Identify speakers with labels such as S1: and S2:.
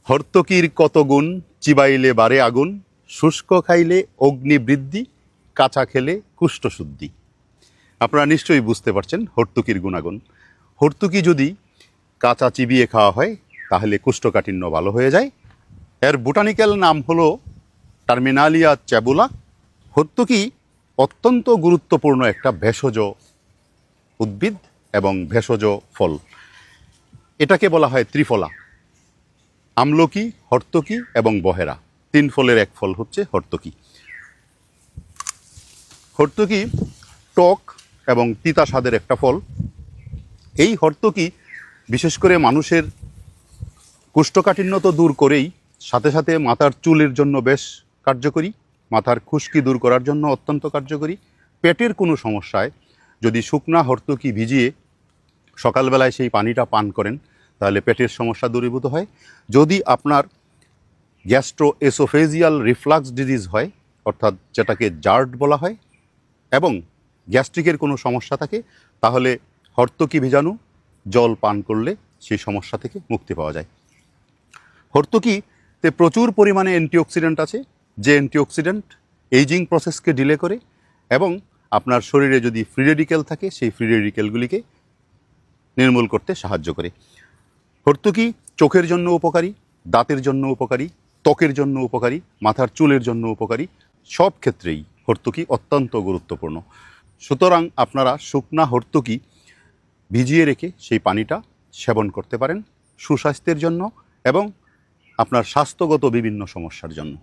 S1: হর্তকীর কত গুণ, চিবাইলে বারে আগুন, শুষ্ক খাইলে অগ্নি বৃদ্ধি, কাঁচা খেলে কুষ্ঠশুদ্ধি। আপনারা নিশ্চয়ই বুঝতে পারছেন হর্তুকির গুণাগুণ। হর্তুকি যদি কাঁচা চিবিয়ে খাওয়া হয় তাহলে কুষ্ঠকাঠিন্য ভালো হয়ে যায়। এর বোটানিক্যাল নাম হলো টার্মিনালিয়া চ্যাবুলা। হর্তুকি অত্যন্ত গুরুত্বপূর্ণ একটা ভেষজ উদ্ভিদ এবং ভেষজ ফল। এটাকে বলা হয় ত্রিফলা। আমলকি, হর্তকি এবং বহেরা, তিন ফলের এক ফল হচ্ছে হর্তকি। হর্তকি টক এবং তিতা স্বাদের একটা ফল। এই হর্তকি বিশেষ করে মানুষের কোষ্ঠকাঠিন্য তো দূর করেই, সাথে সাথে মাথার চুলের জন্য বেশ কার্যকরী, মাথার খুশকি দূর করার জন্য অত্যন্ত কার্যকরী। পেটের কোনো সমস্যায় যদি শুকনা হর্তকি ভিজিয়ে সকালবেলায় সেই পানিটা পান করেন তাহলে পেটের সমস্যা দূরীভূত হয়। যদি আপনার গ্যাস্ট্রোএসোফেজিয়াল রিফ্লাক্স ডিজিজ হয়, অর্থাৎ যেটাকে জার্ড বলা হয়, এবং গ্যাস্ট্রিকের কোনো সমস্যা থাকে, তাহলে হর্তকি ভিজানো জল পান করলে সেই সমস্যা থেকে মুক্তি পাওয়া যায়। হর্তকিতে প্রচুর পরিমাণে অ্যান্টিঅক্সিডেন্ট আছে, যে অ্যান্টিঅক্সিডেন্ট এইজিং প্রসেসকে ডিলে করে এবং আপনার শরীরে যদি ফ্রি রেডিক্যাল থাকে সেই ফ্রি রেডিক্যালগুলিকে নির্মূল করতে সাহায্য করে। হর্তকি চোখের জন্য উপকারী, দাঁতের জন্য উপকারী, ত্বকের জন্য উপকারী, মাথার চুলের জন্য উপকারী, সব ক্ষেত্রেই হর্তকি অত্যন্ত গুরুত্বপূর্ণ। সুতরাং আপনারা শুকনা হর্তকি ভিজিয়ে রেখে সেই পানিটা সেবন করতে পারেন সুস্বাস্থ্যের জন্য এবং আপনার স্বাস্থ্যগত বিভিন্ন সমস্যার জন্য।